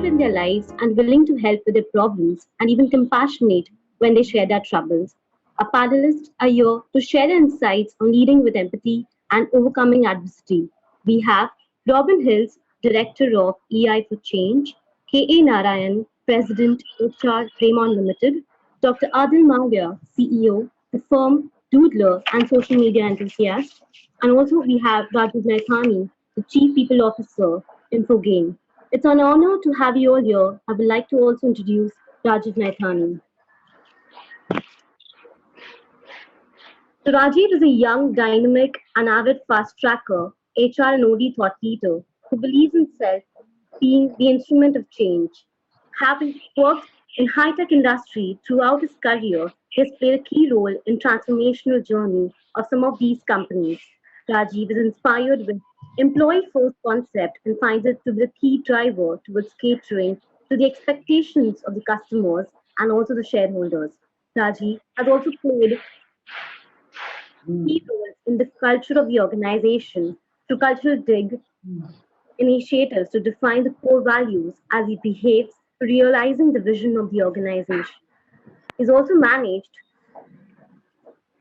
in their lives and willing to help with their problems and even compassionate when they share their troubles. Our panelists are here to share their insights on leading with empathy and overcoming adversity. We have Robin Hills, Director of EI for Change, K.A. Narayan, President, HR Raymond Limited, Dr. Adil Maurya, CEO, the firm Doodler and social media enthusiast, and also we have Rajiv Naithani, the Chief People Officer, Infogain. It's an honor to have you all here. I would like to also introduce Rajiv Naithani. So Rajiv is a young, dynamic, and avid fast tracker, HR and OD thought leader who believes in self being the instrument of change. Having worked in high-tech industry throughout his career, he has played a key role in transformational journey of some of these companies. Rajiv is inspired with employee-first concept and finds it to be the key driver towards catering to the expectations of the customers and also the shareholders. Rajiv has also played key roles in the culture of the organization through cultural dig initiatives to define the core values as he behaves, realizing the vision of the organization. He's also managed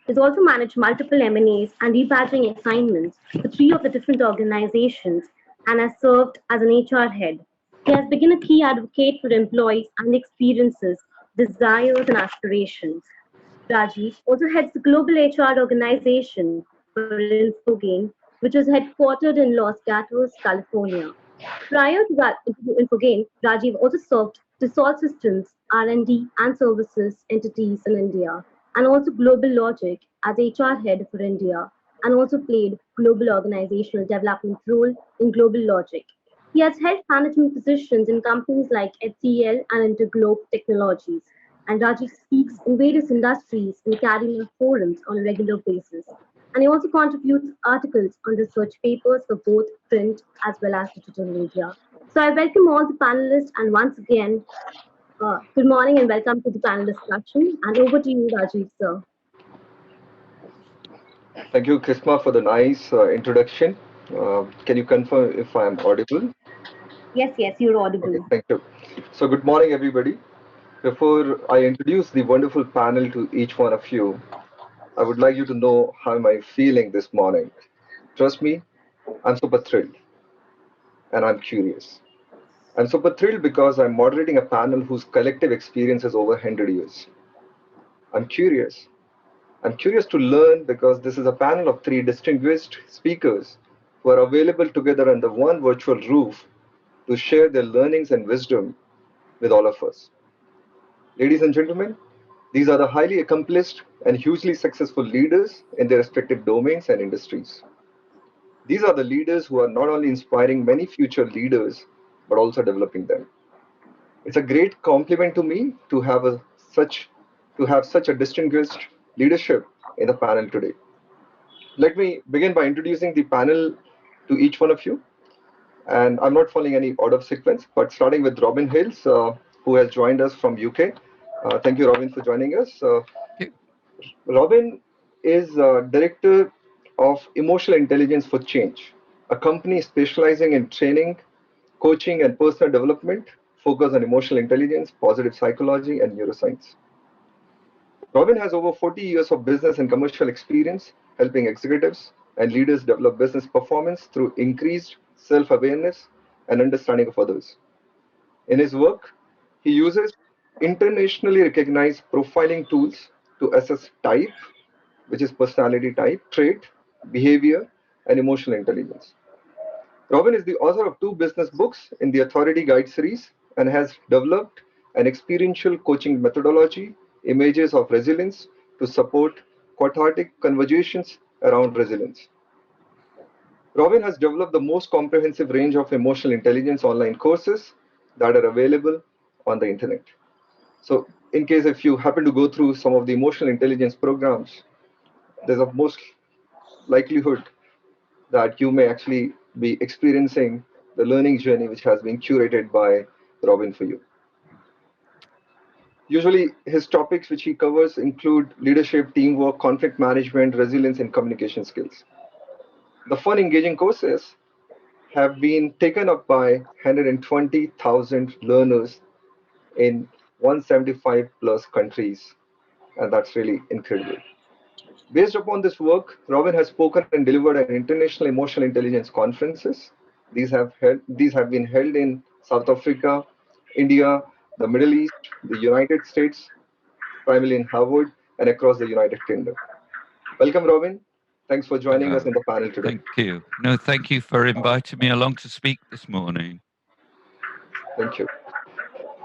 he's also managed multiple M&As and rebadging assignments for three of the different organizations and has served as an HR head. He has become a key advocate for employees and experiences, desires, and aspirations. Rajiv also heads the global HR organization for Infogain, which is headquartered in Los Gatos, California. Prior to that to Infogain, Rajiv also served Dassault Systems, R&D and services entities in India, and also Global Logic as HR head for India, and also played global organizational development role in Global Logic. He has held management positions in companies like HCL and Interglobe Technologies, and Rajiv speaks in various industries and academic forums on a regular basis. And he also contributes articles on research papers for both print as well as digital media. So I welcome all the panelists and once again, good morning and welcome to the panel discussion. And over to you, Rajiv, sir. Thank you, Kisma, for the nice introduction. Can you confirm if I am audible? Yes, yes, you're Okay, audible. thank you. So, good morning, everybody. Before I introduce the wonderful panel to each one of you, I would like you to know how am I feeling this morning. Trust me, I'm super thrilled and I'm curious. I'm super thrilled because I'm moderating a panel whose collective experience is over 100 years. I'm curious. I'm curious to learn because this is a panel of three distinguished speakers who are available together under one virtual roof to share their learnings and wisdom with all of us. Ladies and gentlemen, these are the highly accomplished and hugely successful leaders in their respective domains and industries. These are the leaders who are not only inspiring many future leaders, but also developing them. It's a great compliment to me to have such a distinguished leadership in the panel today. Let me begin by introducing the panel to each one of you. And I'm not following any order of sequence, but starting with Robin Hills, who has joined us from UK. Thank you, Robin, for joining us. Okay. Robin is Director of Emotional Intelligence for Change, a company specializing in training, coaching, and personal development focused on emotional intelligence, positive psychology, and neuroscience. Robin has over 40 years of business and commercial experience helping executives and leaders develop business performance through increased self awareness and understanding of others. In his work, he uses internationally recognized profiling tools to assess type, which is personality type, trait, behavior, and emotional intelligence. Robin is the author of two business books in the Authority Guide series and has developed an experiential coaching methodology, Images of Resilience, to support cathartic conversations around resilience. Robin has developed the most comprehensive range of emotional intelligence online courses that are available on the internet. So, in case if you happen to go through some of the emotional intelligence programs, there's a most likelihood that you may actually be experiencing the learning journey which has been curated by Robin for you. Usually, his topics which he covers include leadership, teamwork, conflict management, resilience, and communication skills. The fun, engaging courses have been taken up by 120,000 learners in 175 plus countries, and that's really incredible. Based upon this work, Robin has spoken and delivered at international emotional intelligence conferences. These have been held in South Africa, India, the Middle East, the United States, primarily in Harvard, and across the United Kingdom. Welcome, Robin. Thanks for joining us in the panel today. Thank you. No, thank you for inviting me along to speak this morning. Thank you.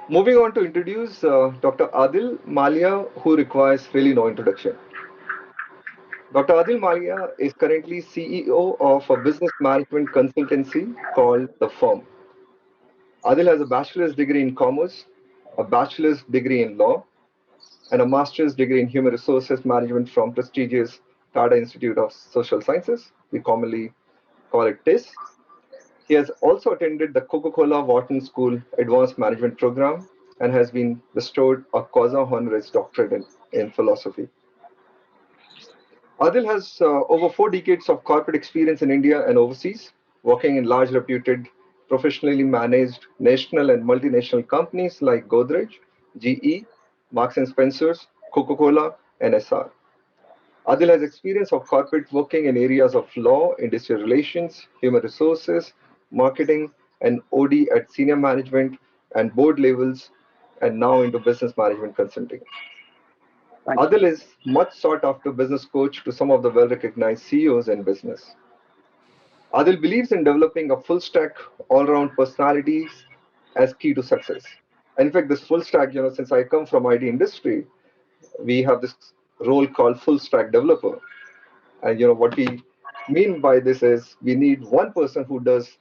Moving on to introduce Dr. Adil Malia, who requires really no introduction. Dr. Adil Malia is currently CEO of a business management consultancy called The Firm. Adil has a bachelor's degree in commerce, a bachelor's degree in law, and a master's degree in human resources management from prestigious Tata Institute of Social Sciences. We commonly call it TIS. He has also attended the Coca-Cola Wharton School Advanced Management Program and has been bestowed a causa honoris doctorate in philosophy. Adil has over 4 decades of corporate experience in India and overseas, working in large reputed, professionally managed national and multinational companies like Godrej, GE, Marks and Spencers, Coca-Cola, and SR. Adil has experience of corporate working in areas of law, industrial relations, human resources, marketing, and OD at senior management and board levels, and now into business management consulting. Adil is much sought after business coach to some of the well-recognized CEOs in business. Adil believes in developing a full stack, all-round personalities as key to success. In fact, this full stack, since I come from IT industry, we have this role called full stack developer. And what we mean by this is we need one person who does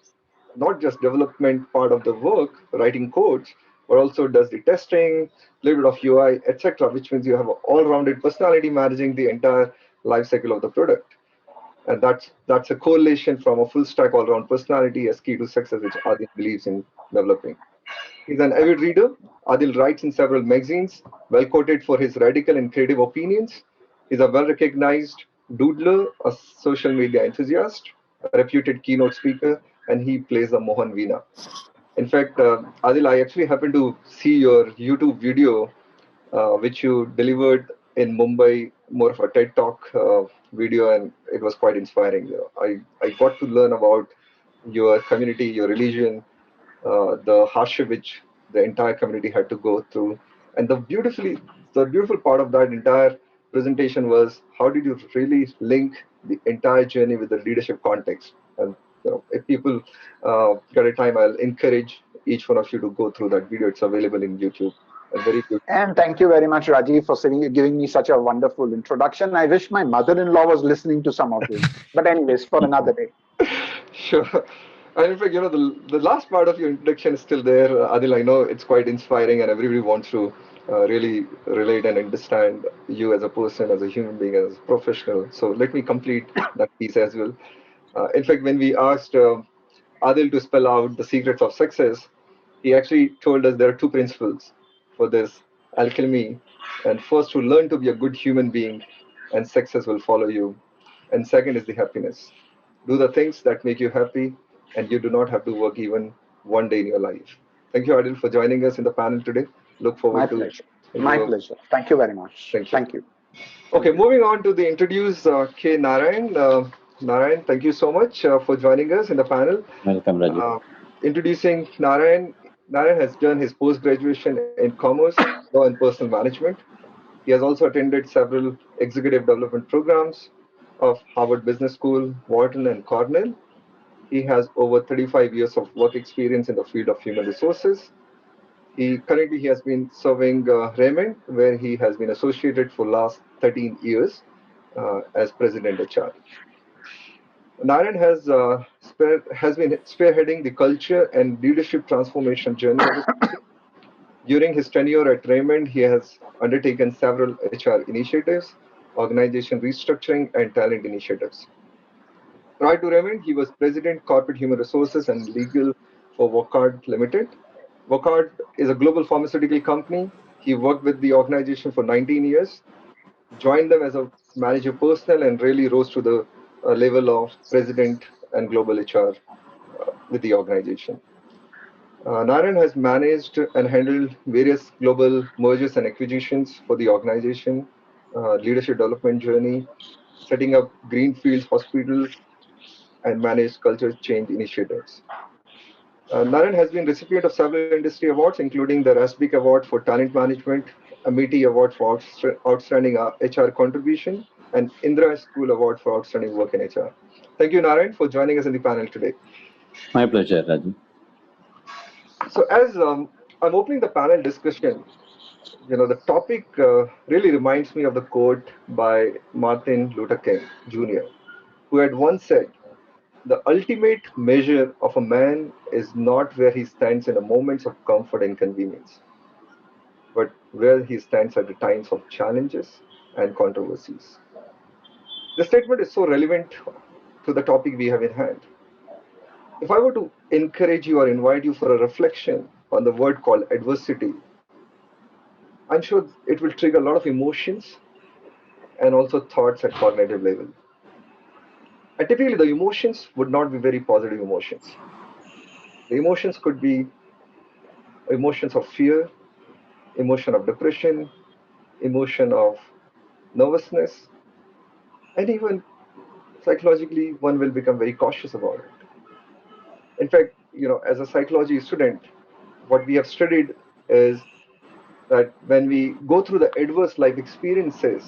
not just development part of the work, writing codes, but also does the testing, a little bit of UI, etc., which means you have an all-rounded personality managing the entire life cycle of the product. And that's a correlation from a full stack all-round personality as key to success, which Adil believes in developing. He's an avid reader. Adil writes in several magazines, well quoted for his radical and creative opinions. He's a well recognized doodler, a social media enthusiast, a reputed keynote speaker, and he plays the Mohan Veena. In fact, Adil, I actually happened to see your YouTube video, which you delivered in Mumbai, more of a TED Talk video, and it was quite inspiring. I got to learn about your community, your religion, the hardship which the entire community had to go through. And the beautiful part of that entire presentation was how did you really link the entire journey with the leadership context? And if people get a time, I'll encourage each one of you to go through that video. It's available in YouTube. Very good. And thank you very much, Rajiv, for giving me such a wonderful introduction. I wish my mother-in-law was listening to some of this. But anyways, for another day. Sure. And in fact, the last part of your introduction is still there. Adil, I know it's quite inspiring and everybody wants to really relate and understand you as a person, as a human being, as a professional. So let me complete that piece as well. In fact, when we asked Adil to spell out the secrets of success, he actually told us there are two principles for this alchemy. And first, to learn to be a good human being, and success will follow you. And second is the happiness. Do the things that make you happy, and you do not have to work even one day in your life. Thank you, Adil, for joining us in the panel today. Look forward to pleasure. My pleasure. Thank you very much. Thank you. Okay, moving on to the introduce K. Narayan. Narayan, thank you so much for joining us in the panel. Welcome, Rajiv. Introducing Narayan. Narayan has done his post-graduation in commerce, law, and personal management. He has also attended several executive development programs of Harvard Business School, Wharton, and Cornell. He has over 35 years of work experience in the field of human resources. Currently he has been serving Raymond, where he has been associated for last 13 years as president HR. Narayan has been spearheading the culture and leadership transformation journey of the company. During his tenure at Raymond, he has undertaken several HR initiatives, organization restructuring, and talent initiatives. Prior to Raymond, he was president, corporate human resources, and legal for Wockhardt Limited. Wockhardt is a global pharmaceutical company. He worked with the organization for 19 years, joined them as a manager personnel, and really rose to the level of president and global HR with the organization. Narayan has managed and handled various global mergers and acquisitions for the organization, leadership development journey, setting up greenfields hospitals, and managed culture change initiatives. Narayan has been recipient of several industry awards, including the RASBIC Award for Talent Management, Amity Award for Outstanding HR Contribution, and Indra School Award for Outstanding Work in HR. Thank you, Narayan, for joining us in the panel today. My pleasure, Raju. So, as I'm opening the panel discussion, the topic really reminds me of the quote by Martin Luther King Jr., who had once said, "The ultimate measure of a man is not where he stands in the moments of comfort and convenience, but where he stands at the times of challenges and controversies." This statement is so relevant to the topic we have in hand. If I were to encourage you or invite you for a reflection on the word called adversity, I'm sure it will trigger a lot of emotions and also thoughts at cognitive level. And typically, the emotions would not be very positive emotions. The emotions could be emotions of fear, emotion of depression, emotion of nervousness, and even psychologically, one will become very cautious about it. In fact, as a psychology student, what we have studied is that when we go through the adverse life experiences,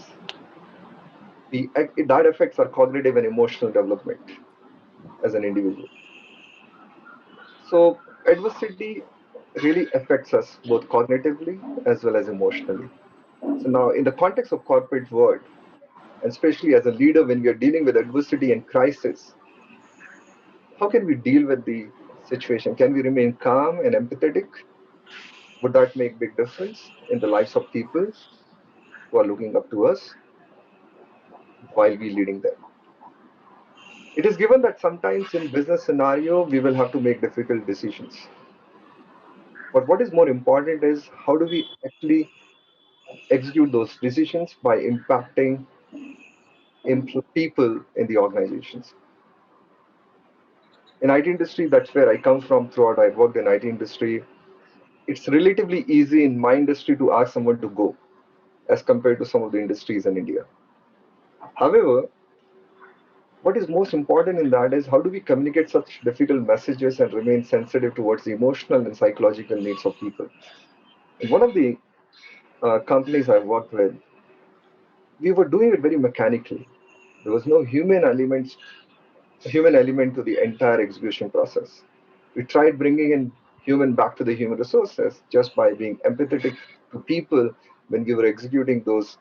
that affects our cognitive and emotional development as an individual. So adversity really affects us both cognitively as well as emotionally. So now, in the context of corporate world, and especially as a leader, when we are dealing with adversity and crisis, how can we deal with the situation? Can we remain calm and empathetic? Would that make big difference in the lives of people who are looking up to us while we leading them? It is given that sometimes in business scenario we will have to make difficult decisions. But what is more important is how do we actually execute those decisions by impacting people in the organizations. In IT industry, that's where I come from. Throughout I worked in IT industry. It's relatively easy in my industry to ask someone to go as compared to some of the industries in India. However, what is most important in that is how do we communicate such difficult messages and remain sensitive towards the emotional and psychological needs of people. In one of the companies I worked with, we were doing it very mechanically. There was no human element to the entire execution process. We tried bringing in human back to the human resources just by being empathetic to people when we were executing those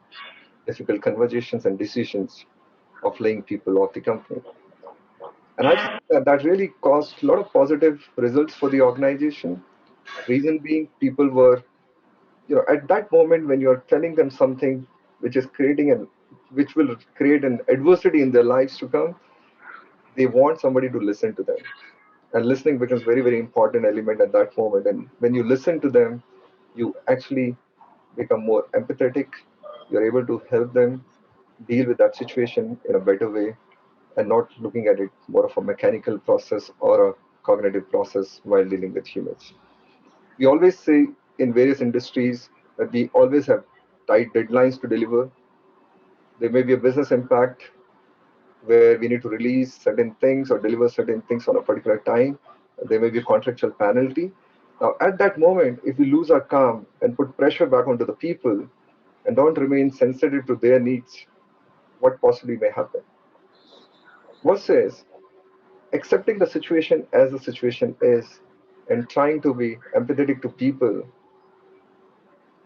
difficult conversations and decisions of laying people off the company. And I think that really caused a lot of positive results for the organization. Reason being, people were, at that moment when you're telling them something which is which will create an adversity in their lives to come, they want somebody to listen to them. And listening becomes very, very important element at that moment. And when you listen to them, you actually become more empathetic. You're able to help them deal with that situation in a better way and not looking at it more of a mechanical process or a cognitive process while dealing with humans. We always say in various industries that we always have tight deadlines to deliver. There may be a business impact where we need to release certain things or deliver certain things on a particular time. There may be a contractual penalty. Now, at that moment, if we lose our calm and put pressure back onto the people and don't remain sensitive to their needs, what possibly may happen? Versus accepting the situation as the situation is and trying to be empathetic to people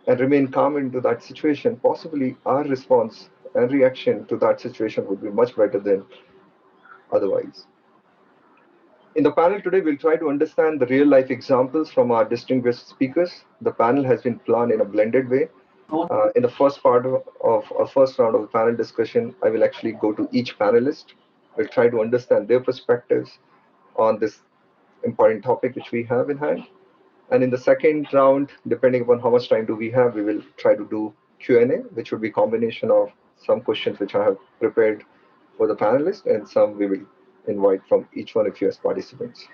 and remain calm into that situation, possibly our response and reaction to that situation would be much better than otherwise. In the panel today, we'll try to understand the real life examples from our distinguished speakers. The panel has been planned in a blended way. In the first part of our first round of the panel discussion, I will actually go to each panelist. We'll try to understand their perspectives on this important topic which we have in hand. And in the second round, depending upon how much time do we have, we will try to do Q&A, which would be a combination of some questions which I have prepared for the panelists and some we will invite from each one of you as participants.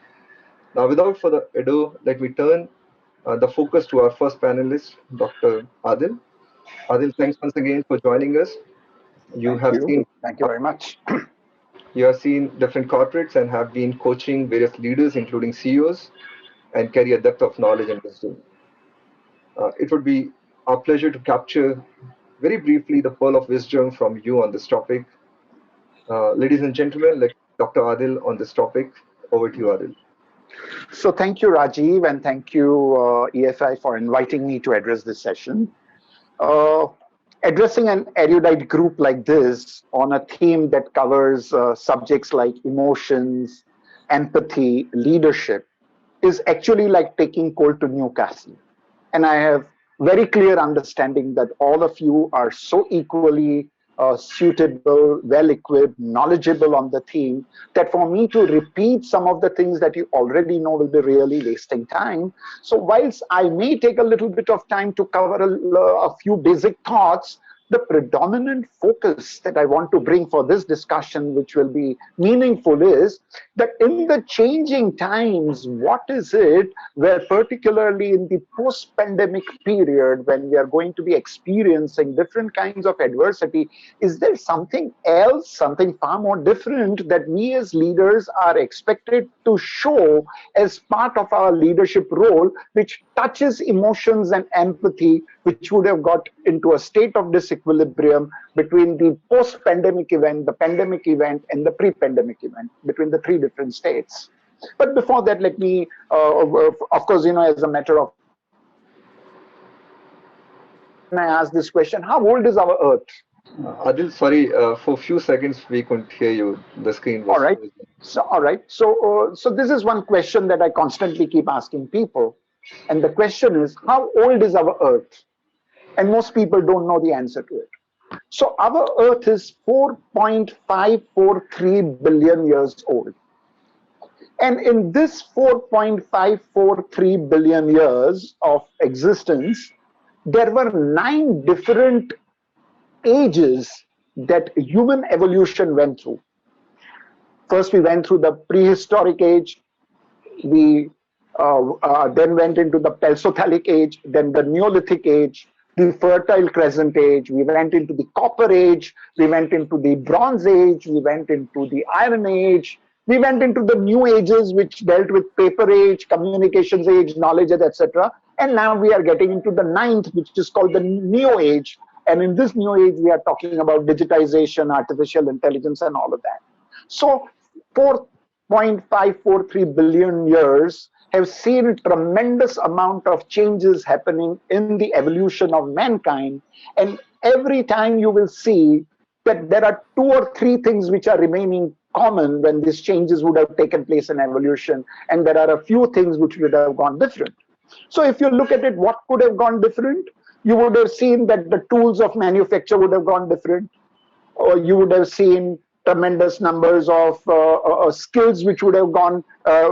Now, without further ado, let me turn the focus to our first panelist, Dr. Adil. Adil, thanks once again for joining us. You Thank have you. seen Thank you very much. you have seen different corporates and have been coaching various leaders, including CEOs, and carry a depth of knowledge and wisdom. It would be our pleasure to capture very briefly the pearl of wisdom from you on this topic. Ladies and gentlemen, let Dr. Adil on this topic. Over to you, Adil. So thank you, Rajiv, and thank you, EFI, for inviting me to address this session. Uh, Addressing an erudite group like this on a theme that covers subjects like emotions, empathy, leadership is actually like taking coal to Newcastle. And I have very clear understanding that all of you are so equally suitable, well equipped, knowledgeable on the theme, that for me to repeat some of the things that you already know will be really wasting time. So whilst I may take a little bit of time to cover a few basic thoughts, the predominant focus that I want to bring for this discussion, which will be meaningful, is that in the changing times, what is it where, particularly in the post-pandemic period, when we are going to be experiencing different kinds of adversity, is there something else, something far more different that we as leaders are expected to show as part of our leadership role, which touches emotions and empathy, which would have got into a state of disequilibrium between the post-pandemic event, the pandemic event, and the pre-pandemic event, between the three different states. But before that, let me, of course, as a matter of, when I ask this question, how old is our Earth? Adil, sorry, for a few seconds we couldn't hear you. The screen was All right. frozen. So this is one question that I constantly keep asking people. And the question is, how old is our Earth? And most people don't know the answer to it. So our Earth is 4.543 billion years old. And in this 4.543 billion years of existence, there were 9 different ages that human evolution went through. First, we went through the prehistoric age. We then went into the Pleistocene age, then the Neolithic age, the Fertile Crescent age. We went into the Copper age. We went into the Bronze age. We went into the Iron age. We went into the New Ages, which dealt with paper age, communications age, knowledge age, etc. And now we are getting into the 9th, which is called the Neo Age. And in this New Age, we are talking about digitization, artificial intelligence, and all of that. So 4.543 billion years have seen a tremendous amount of changes happening in the evolution of mankind. And every time you will see that there are 2 or 3 things which are remaining common when these changes would have taken place in evolution, and there are a few things which would have gone different. So if you look at it, what could have gone different? You would have seen that the tools of manufacture would have gone different, or you would have seen tremendous numbers of skills which would have gone,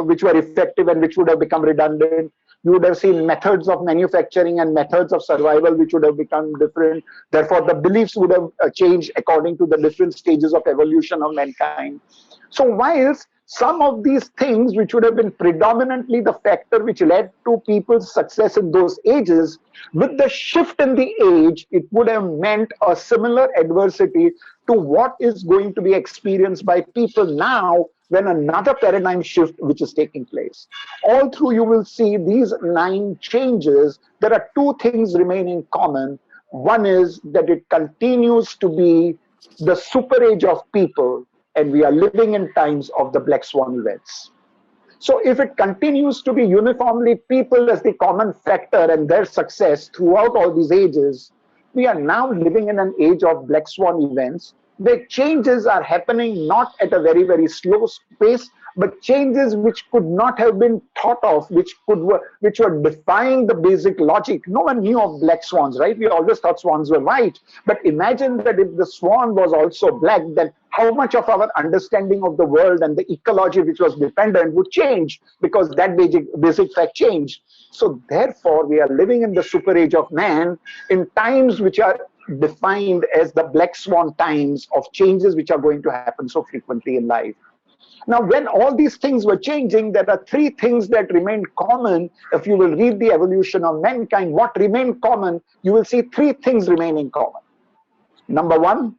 which were effective and which would have become redundant. You would have seen methods of manufacturing and methods of survival which would have become different. Therefore, the beliefs would have changed according to the different stages of evolution of mankind. So whilst some of these things which would have been predominantly the factor which led to people's success in those ages, with the shift in the age, it would have meant a similar adversity to what is going to be experienced by people now when another paradigm shift which is taking place. All through you will see these 9 changes. There are 2 things remaining common. One is that it continues to be the super age of people, and we are living in times of the black swan events. So if it continues to be uniformly people as the common factor and their success throughout all these ages, we are now living in an age of black swan events. The changes are happening not at a very, very slow pace, but changes which could not have been thought of, which were defying the basic logic. No one knew of black swans, right? We always thought swans were white. But imagine that if the swan was also black, then how much of our understanding of the world and the ecology which was dependent would change, because that basic fact changed. So therefore, we are living in the super age of man in times which are defined as the black swan times of changes which are going to happen so frequently in life. Now, when all these things were changing, there are three things that remained common. If you will read the evolution of mankind, what remained common, you will see three things remaining common. Number one,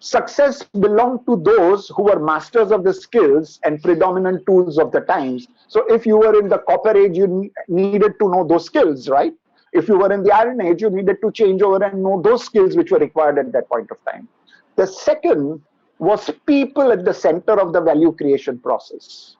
success belonged to those who were masters of the skills and predominant tools of the times. So if you were in the copper age, you needed to know those skills, right? If you were in the iron age, you needed to change over and know those skills which were required at that point of time. The second was people at the center of the value creation process.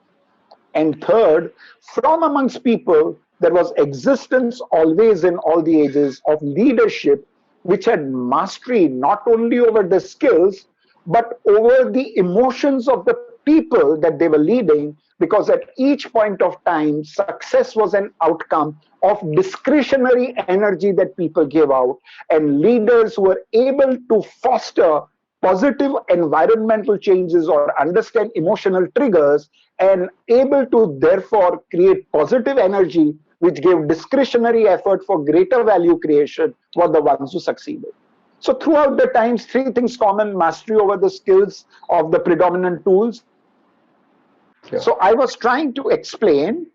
And third, from amongst people, there was existence always in all the ages of leadership which had mastery not only over the skills, but over the emotions of the people that they were leading, because at each point of time, success was an outcome of discretionary energy that people gave out, and leaders who were able to foster positive environmental changes or understand emotional triggers and able to therefore create positive energy which gave discretionary effort for greater value creation were the ones who succeeded. So throughout the times, three things common: mastery over the skills of the predominant tools. Yeah. So I was trying to explain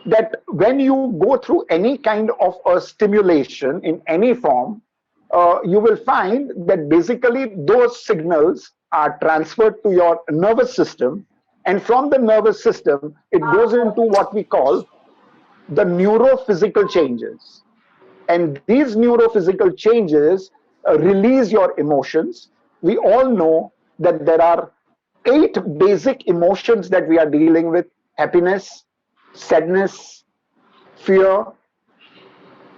that when you go through any kind of a stimulation in any form, you will find that basically those signals are transferred to your nervous system, and from the nervous system, it goes into what we call the neurophysical changes. And these neurophysical changes release your emotions. We all know that there are 8 basic emotions that we are dealing with: happiness, sadness, fear,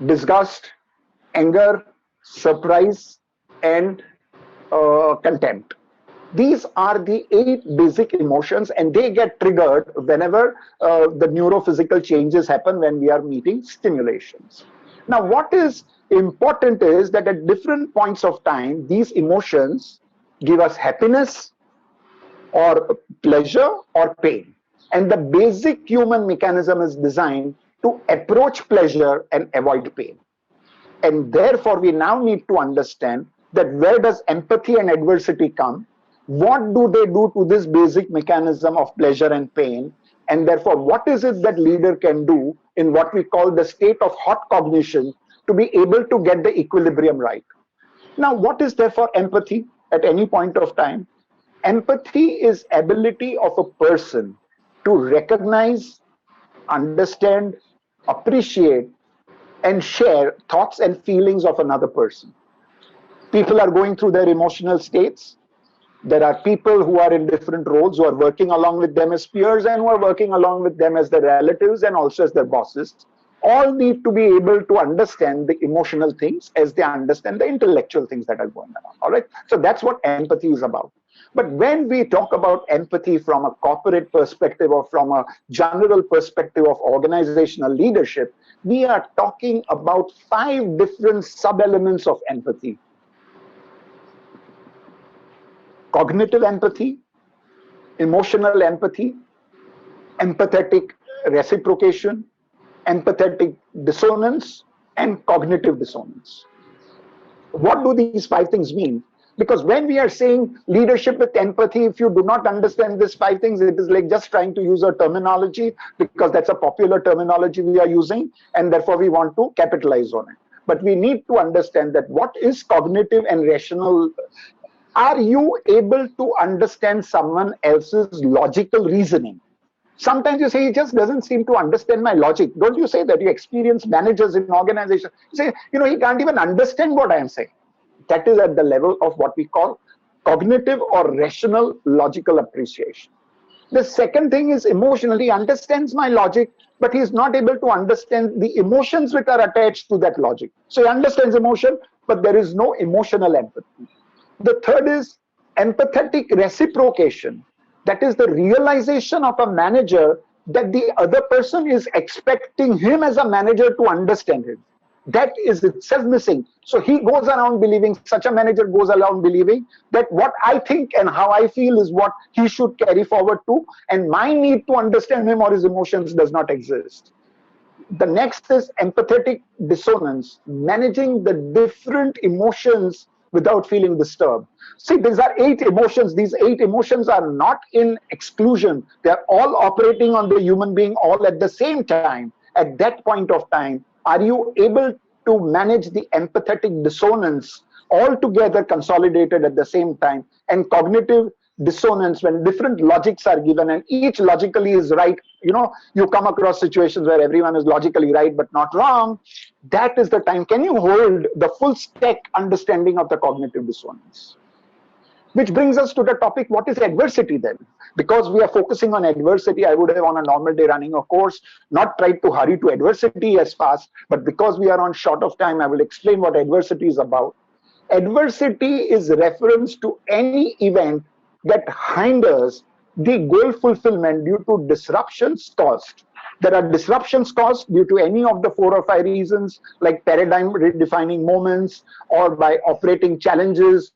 disgust, anger, surprise, and contempt. These are the 8 basic emotions, and they get triggered whenever the neurophysical changes happen when we are meeting stimulations. Now, what is important is that at different points of time, these emotions give us happiness or pleasure or pain. And the basic human mechanism is designed to approach pleasure and avoid pain. And therefore, we now need to understand that where does empathy and adversity come? What do they do to this basic mechanism of pleasure and pain? And therefore, what is it that leader can do in what we call the state of hot cognition to be able to get the equilibrium right? Now, what is therefore empathy at any point of time? Empathy is ability of a person to recognize, understand, appreciate, and share thoughts and feelings of another person. People are going through their emotional states. There are people who are in different roles, who are working along with them as peers and who are working along with them as their relatives and also as their bosses. All need to be able to understand the emotional things as they understand the intellectual things that are going on. All right. So that's what empathy is about. But when we talk about empathy from a corporate perspective or from a general perspective of organizational leadership, we are talking about 5 different sub-elements of empathy. Cognitive empathy, emotional empathy, empathetic reciprocation, empathetic dissonance, and cognitive dissonance. What do these 5 things mean? Because when we are saying leadership with empathy, if you do not understand these 5 things, it is like just trying to use a terminology because that's a popular terminology we are using, and therefore we want to capitalize on it. But we need to understand that what is cognitive and rational. Are you able to understand someone else's logical reasoning? Sometimes you say, he just doesn't seem to understand my logic. Don't you say that? You experience managers in organizations. You say, he can't even understand what I am saying. That is at the level of what we call cognitive or rational logical appreciation. The second thing is emotional. He understands my logic, but he is not able to understand the emotions which are attached to that logic. So he understands emotion, but there is no emotional empathy. The third is empathetic reciprocation. That is the realization of a manager that the other person is expecting him as a manager to understand him. That is itself missing. So he goes around believing, such a manager goes around believing that what I think and how I feel is what he should carry forward to, and my need to understand him or his emotions does not exist. The next is empathetic dissonance, managing the different emotions without feeling disturbed. See, these are 8 emotions. These 8 emotions are not in exclusion. They are all operating on the human being all at the same time. At that point of time, are you able to manage the empathetic dissonance all together consolidated at the same time, and cognitive dissonance when different logics are given and each logically is right? You come across situations where everyone is logically right but not wrong. That is the time. Can you hold the full stack understanding of the cognitive dissonance? Which brings us to the topic, what is adversity then? Because we are focusing on adversity, I would have on a normal day running a course not tried to hurry to adversity as fast, but because we are on short of time, I will explain what adversity is about. Adversity is reference to any event that hinders the goal fulfillment due to disruptions caused. There are disruptions caused due to any of the 4 or 5 reasons, like paradigm redefining moments, or by operating challenges,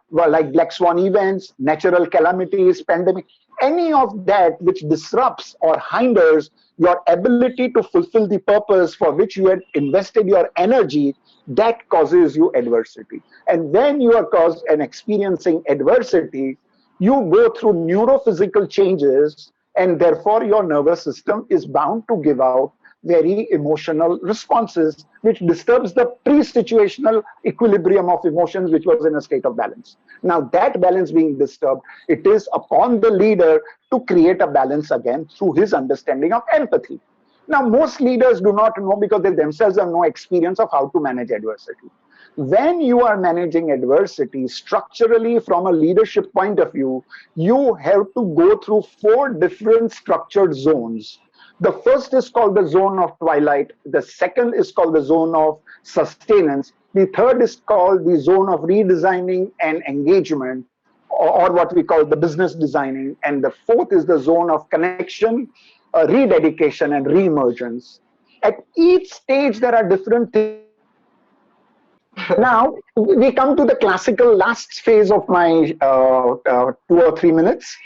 like black swan events, natural calamities, pandemic, any of that which disrupts or hinders your ability to fulfill the purpose for which you had invested your energy, that causes you adversity. And when you are caused and experiencing adversity, you go through neurophysical changes, and therefore your nervous system is bound to give out very emotional responses, which disturbs the pre-situational equilibrium of emotions, which was in a state of balance. Now, that balance being disturbed, it is upon the leader to create a balance again through his understanding of empathy. Now, most leaders do not know, because they themselves have no experience of how to manage adversity. When you are managing adversity structurally from a leadership point of view, you have to go through 4 different structured zones. The first is called the zone of twilight. The second is called the zone of sustenance. The third is called the zone of redesigning and engagement, or what we call the business designing. And the fourth is the zone of connection, rededication, and reemergence. At each stage, there are different things. Now, we come to the classical last phase of my 2 or 3 minutes.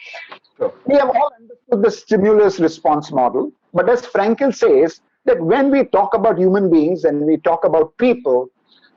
We have all understood the stimulus response model, but as Frankl says, that when we talk about human beings and we talk about people,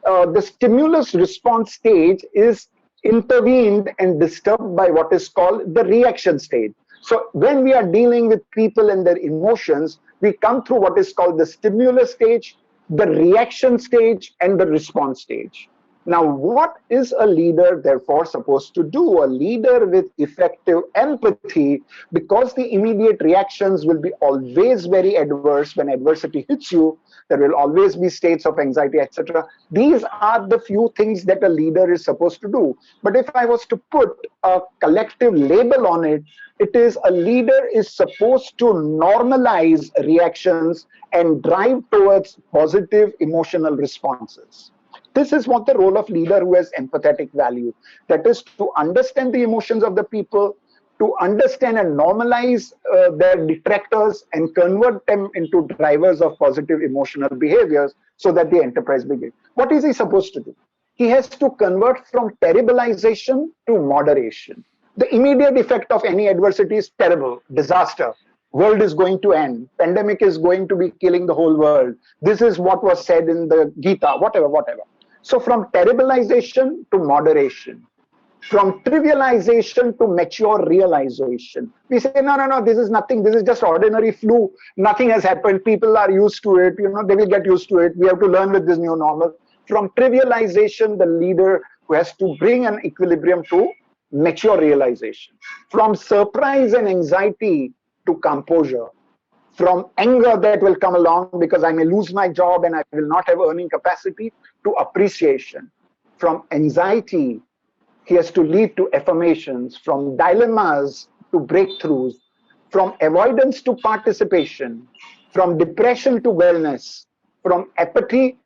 the stimulus response stage is intervened and disturbed by what is called the reaction stage. So when we are dealing with people and their emotions, we come through what is called the stimulus stage, the reaction stage, and the response stage. Now, what is a leader therefore supposed to do? A leader with effective empathy, because the immediate reactions will be always very adverse when adversity hits you, there will always be states of anxiety, etc. These are the few things that a leader is supposed to do. But if I was to put a collective label on it, it is a leader is supposed to normalize reactions and drive towards positive emotional responses. This is what the role of leader who has empathetic value. That is to understand the emotions of the people, to understand and normalize their detractors and convert them into drivers of positive emotional behaviors so that the enterprise begins. What is he supposed to do? He has to convert from terribilization to moderation. The immediate effect of any adversity is terrible, disaster. World is going to end. Pandemic is going to be killing the whole world. This is what was said in the Gita, whatever. So from terribilization to moderation, from trivialization to mature realization. We say, no, this is nothing. This is just ordinary flu. Nothing has happened. People are used to it. They will get used to it. We have to learn with this new normal. From trivialization, the leader who has to bring an equilibrium to mature realization. From surprise and anxiety to composure. From anger that will come along because I may lose my job and I will not have earning capacity, to appreciation. From anxiety, he has to lead to affirmations. From dilemmas to breakthroughs. From avoidance to participation. From depression to wellness. From apathy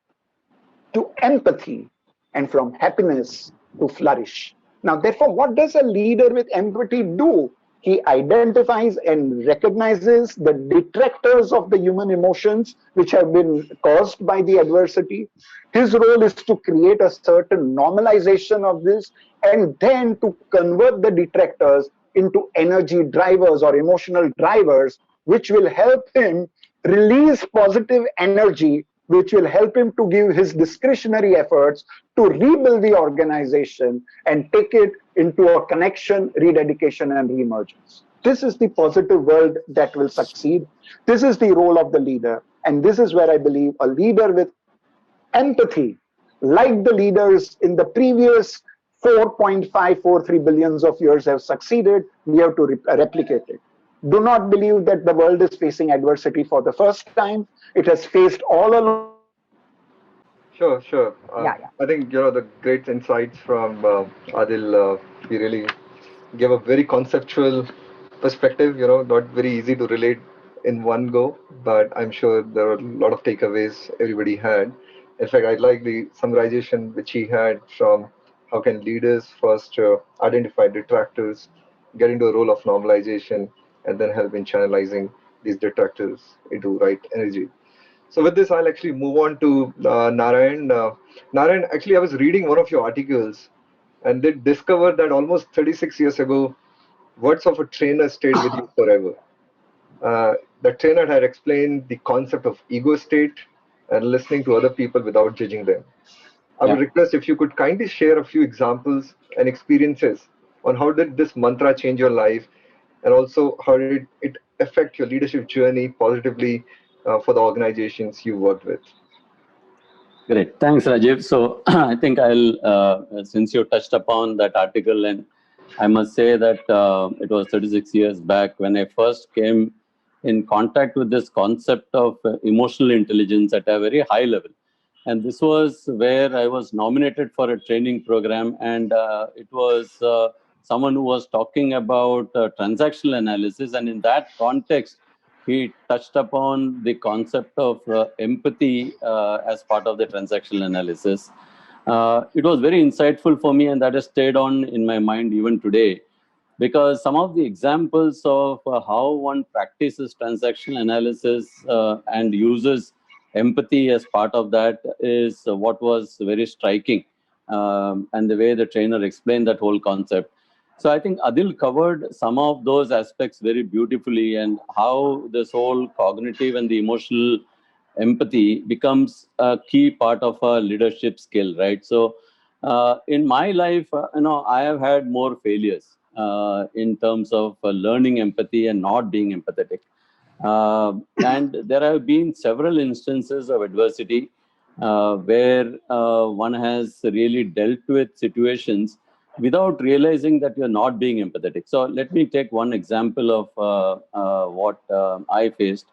to empathy. And from happiness to flourish. Now, therefore, what does a leader with empathy do? He identifies and recognizes the detractors of the human emotions which have been caused by the adversity. His role is to create a certain normalization of this and then to convert the detractors into energy drivers or emotional drivers, which will help him release positive energy which will help him to give his discretionary efforts to rebuild the organization and take it into a connection, rededication, and reemergence. This is the positive world that will succeed. This is the role of the leader. And this is where I believe a leader with empathy, like the leaders in the previous 4.543 billions of years have succeeded, we have to replicate it. Do not believe that the world is facing adversity for the first time. It has faced all along. Sure, sure. Yeah. I think the great insights from Adil. He really gave a very conceptual perspective. Not very easy to relate in one go, but I'm sure there are a lot of takeaways everybody had. In fact, I like the summarization which he had from how can leaders first identify detractors, get into a role of normalization, and then help in channelizing these detractors into right energy. So with this, I'll actually move on to Narayan. Narayan, actually, I was reading one of your articles and did discover that almost 36 years ago, words of a trainer stayed with you forever. The trainer had explained the concept of ego state and listening to other people without judging them. I would Yeah. request if you could kindly share a few examples and experiences on how did this mantra change your life, and also how did it affect your leadership journey positively for the organizations you worked with. Great. Thanks, Rajiv. So I think since you touched upon that article, and I must say that it was 36 years back when I first came in contact with this concept of emotional intelligence at a very high level. And this was where I was nominated for a training program, and it was someone who was talking about transactional analysis. And in that context, he touched upon the concept of empathy as part of the transactional analysis. It was very insightful for me, and that has stayed on in my mind even today, because some of the examples of how one practices transactional analysis and uses empathy as part of that is what was very striking, and the way the trainer explained that whole concept. So I think Adil covered some of those aspects very beautifully, and how this whole cognitive and the emotional empathy becomes a key part of a leadership skill, right? So in my life, I have had more failures in terms of learning empathy and not being empathetic. And there have been several instances of adversity where one has really dealt with situations without realizing that you're not being empathetic. So let me take one example of what I faced.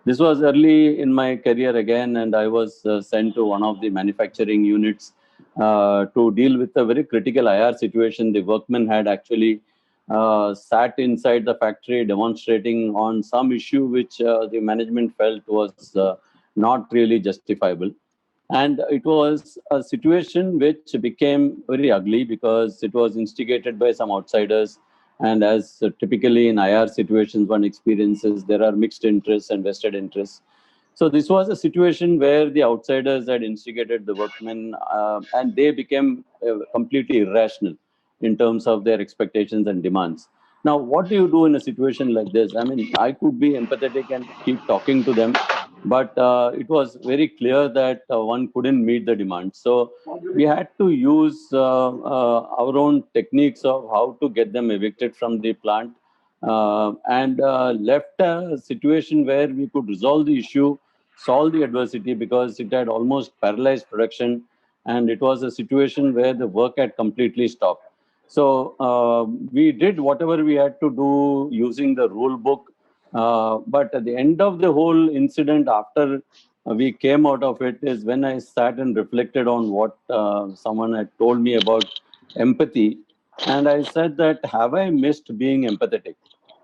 This was early in my career again, and I was sent to one of the manufacturing units to deal with a very critical IR situation. The workmen had actually sat inside the factory demonstrating on some issue which the management felt was not really justifiable. And it was a situation which became very ugly because it was instigated by some outsiders. And as typically in IR situations, one experiences, there are mixed interests and vested interests. So this was a situation where the outsiders had instigated the workmen, and they became completely irrational in terms of their expectations and demands. Now, what do you do in a situation like this? I mean, I could be empathetic and keep talking to them, but it was very clear that one couldn't meet the demands. So we had to use our own techniques of how to get them evicted from the plant, and left a situation where we could resolve the issue, solve the adversity, because it had almost paralyzed production, and it was a situation where the work had completely stopped. So we did whatever we had to do using the rule book, but at the end of the whole incident, after we came out of it, is when I sat and reflected on what someone had told me about empathy. And I said that, have I missed being empathetic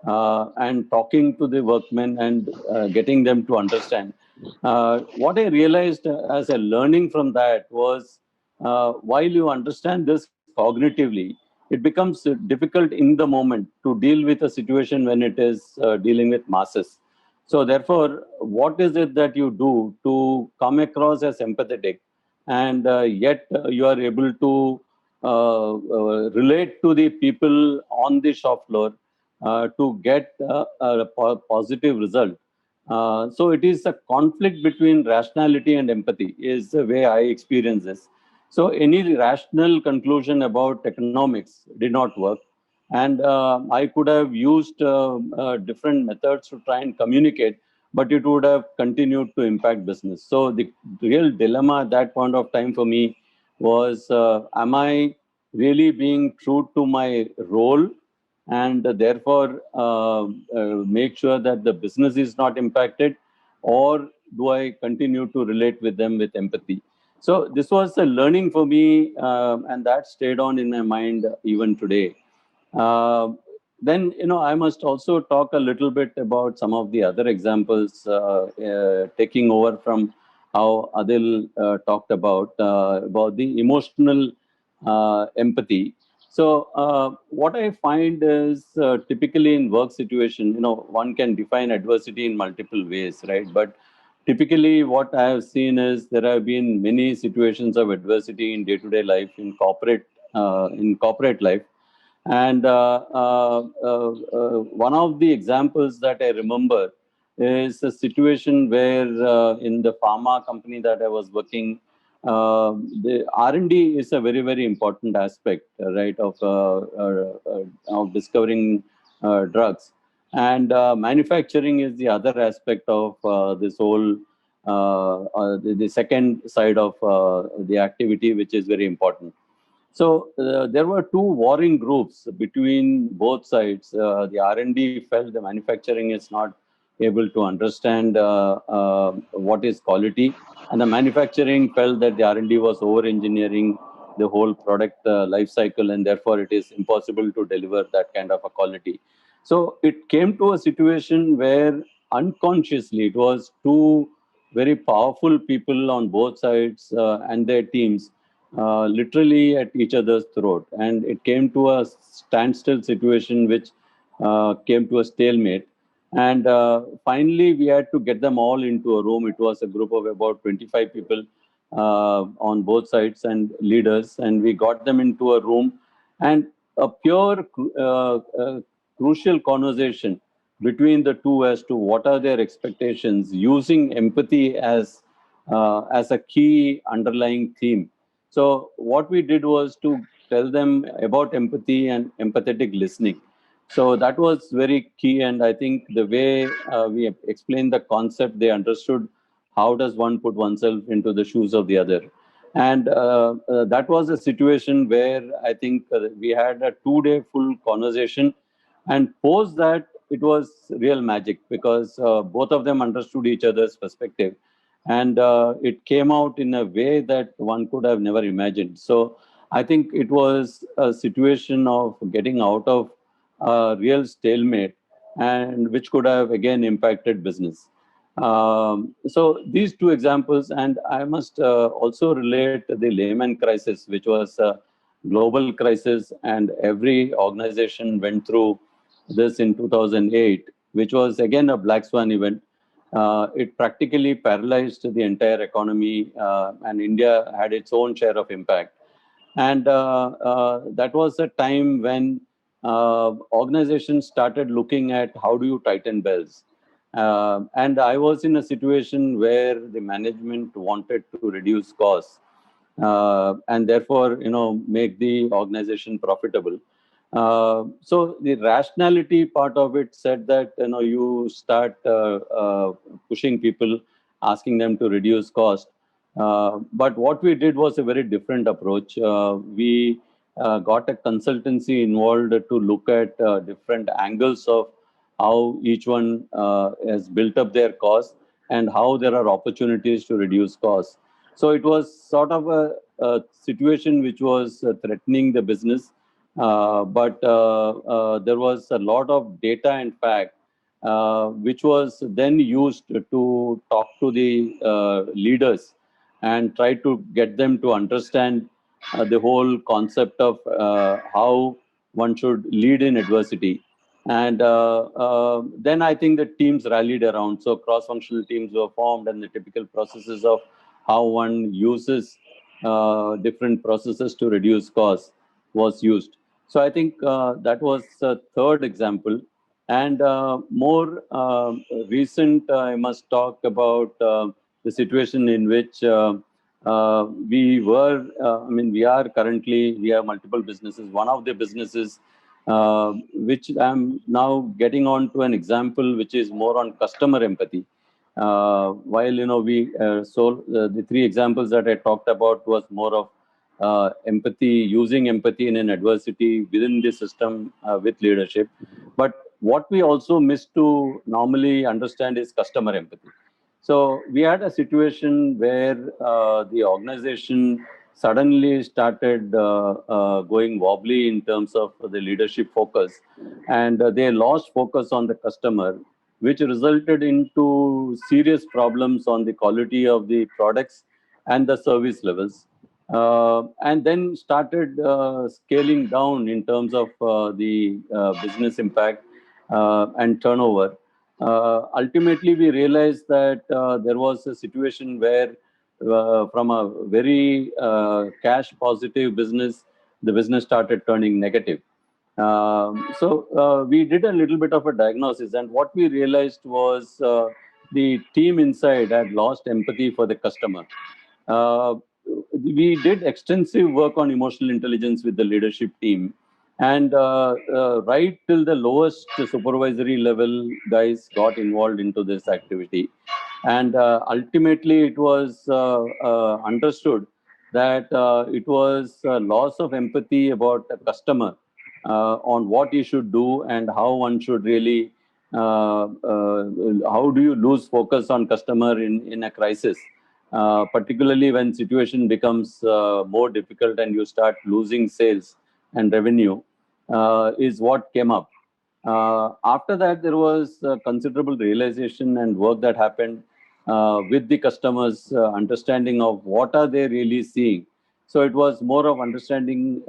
and talking to the workmen and getting them to understand? What I realized as a learning from that was, while you understand this cognitively, it becomes difficult in the moment to deal with a situation when it is dealing with masses. So therefore, what is it that you do to come across as empathetic, and yet you are able to relate to the people on the shop floor to get a positive result? So it is a conflict between rationality and empathy is the way I experience this. So any rational conclusion about economics did not work. And I could have used different methods to try and communicate, but it would have continued to impact business. So the real dilemma at that point of time for me was, am I really being true to my role and therefore make sure that the business is not impacted, or do I continue to relate with them with empathy? So this was a learning for me, and that stayed on in my mind even today. uh, then, I must also talk a little bit about some of the other examples, taking over from how Adil talked about the emotional empathy. So, what I find is typically in work situation, one can define adversity in multiple ways, right? But typically, what I have seen is there have been many situations of adversity in day-to-day life in corporate life. And one of the examples that I remember is a situation where in the pharma company that I was working, the R&D is a very, very important aspect, right, of discovering drugs. And manufacturing is the other aspect of this whole, the second side of the activity, which is very important. So there were two warring groups between both sides. The R&D felt the manufacturing is not able to understand what is quality, and the manufacturing felt that the R&D was over-engineering the whole product life cycle, and therefore it is impossible to deliver that kind of a quality. So it came to a situation where unconsciously it was two very powerful people on both sides and their teams literally at each other's throat. And it came to a standstill situation, which came to a stalemate. And finally, we had to get them all into a room. It was a group of about 25 people on both sides and leaders. And we got them into a room, and a pure crucial conversation between the two as to what are their expectations, using empathy as a key underlying theme. So what we did was to tell them about empathy and empathetic listening. So that was very key, and I think the way we explained the concept, they understood how does one put oneself into the shoes of the other. And that was a situation where I think we had a 2-day full conversation, and post that it was real magic because both of them understood each other's perspective, and it came out in a way that one could have never imagined. So I think it was a situation of getting out of a real stalemate, and which could have again impacted business. So these two examples, and I must also relate the Lehman crisis, which was a global crisis, and every organization went through this in 2008, which was again a black swan event. It practically paralyzed the entire economy, and India had its own share of impact. And that was a time when organizations started looking at how do you tighten belts. And I was in a situation where the management wanted to reduce costs and therefore, make the organization profitable. So the rationality part of it said that you start pushing people, asking them to reduce cost. But what we did was a very different approach. We got a consultancy involved to look at different angles of how each one has built up their costs and how there are opportunities to reduce costs. So it was sort of a situation which was threatening the business, but there was a lot of data and fact which was then used to talk to the leaders and try to get them to understand the whole concept of how one should lead in adversity. And then I think the teams rallied around. So cross-functional teams were formed, and the typical processes of how one uses different processes to reduce costs was used. So I think that was a third example. And more recent, I must talk about the situation in which we are currently, we have multiple businesses. One of the businesses, which I'm now getting on to an example, which is more on customer empathy. While, the three examples that I talked about was more of empathy, using empathy in an adversity within the system with leadership. But what we also miss to normally understand is customer empathy. So we had a situation where the organization suddenly started going wobbly in terms of the leadership focus, and they lost focus on the customer, which resulted into serious problems on the quality of the products and the service levels. And then started scaling down in terms of the business impact and turnover. Ultimately, we realized that there was a situation where, from a very cash positive business, the business started turning negative. So we did a little bit of a diagnosis, and what we realized was the team inside had lost empathy for the customer. Uh, we did extensive work on emotional intelligence with the leadership team, and right till the lowest supervisory level guys got involved into this activity. And ultimately, it was understood that it was a loss of empathy about the customer on what he should do and how one should really, how do you lose focus on customer in a crisis, particularly when situation becomes more difficult and you start losing sales and revenue, is what came up. After that, there was considerable realization and work that happened with the customers, understanding of what are they really seeing. So it was more of understanding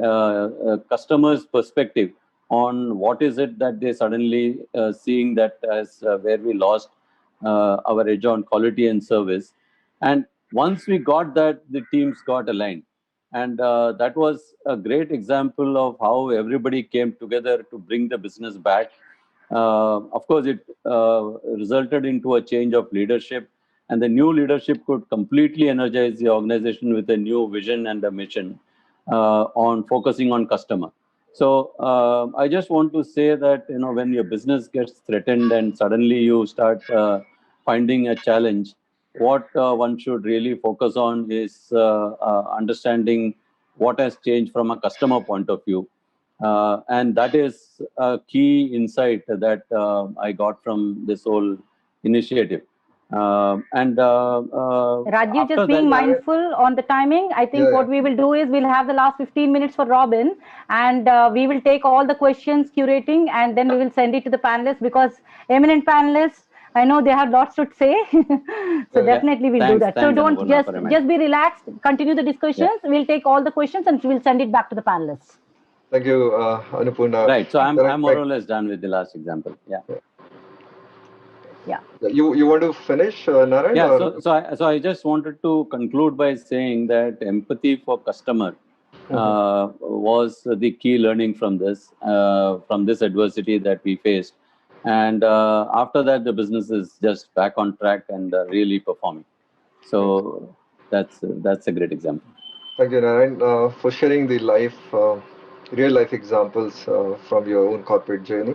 customers' perspective on what is it that they suddenly seeing that as where we lost our edge on quality and service. And once we got that, the teams got aligned. And that was a great example of how everybody came together to bring the business back. Of course, it resulted into a change of leadership, and the new leadership could completely energize the organization with a new vision and a mission on focusing on customer. So I just want to say that when your business gets threatened and suddenly you start finding a challenge, what one should really focus on is understanding what has changed from a customer point of view. And that is a key insight that I got from this whole initiative. Rajiv, just being mindful on the timing. I think what we will do is we'll have the last 15 minutes for Robin, and we will take all the questions, curating, and then we will send it to the panelists, because eminent panelists, I know they have lots to say. So definitely we'll do that. So don't just be relaxed, continue the discussions. We'll take all the questions and we'll send it back to the panelists. Thank you, Annapurna. Right. So I'm more or less done with the last example. Yeah. You want to finish, Narayan? Yeah. So I just wanted to conclude by saying that empathy for customer was the key learning from this adversity that we faced. And after that, the business is just back on track and really performing. So that's a great example. Thank you, Narayan, for sharing the real life examples from your own corporate journey.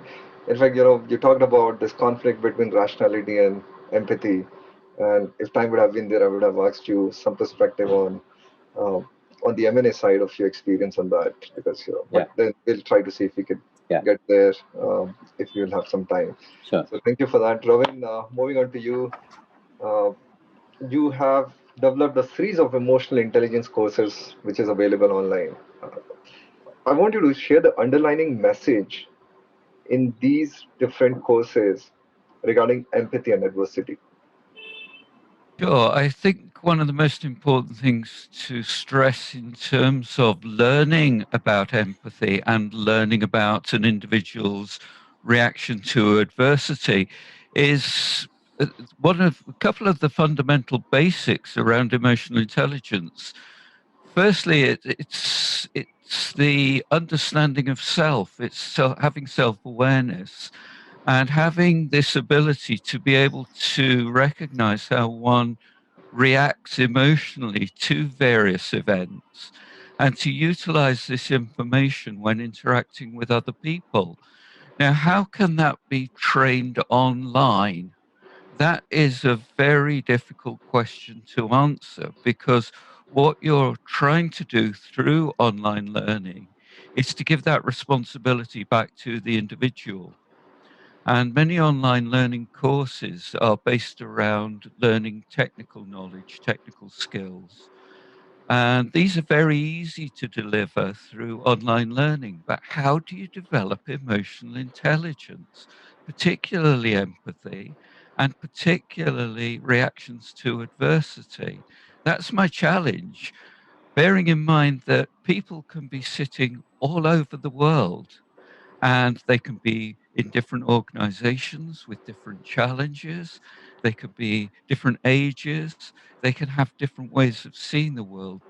In fact, you talked about this conflict between rationality and empathy. And if time would have been there, I would have asked you some perspective on the M&A side of your experience on that, because but then we'll try to see if we could get there if you'll have some time. Sure. So thank you for that, Robin. Moving on to you, you have developed a series of emotional intelligence courses which is available online. I want you to share the underlining message in these different courses regarding empathy and adversity. Sure. I think one of the most important things to stress in terms of learning about empathy and learning about an individual's reaction to adversity is a couple of the fundamental basics around emotional intelligence. Firstly, it's the understanding of self. It's having self-awareness. And having this ability to be able to recognize how one reacts emotionally to various events and to utilize this information when interacting with other people. Now, how can that be trained online? That is a very difficult question to answer, because what you're trying to do through online learning is to give that responsibility back to the individual. And many online learning courses are based around learning technical knowledge, technical skills. And these are very easy to deliver through online learning. But how do you develop emotional intelligence, particularly empathy, and particularly reactions to adversity? That's my challenge, bearing in mind that people can be sitting all over the world, and they can be in different organizations with different challenges. They could be different ages. They can have different ways of seeing the world,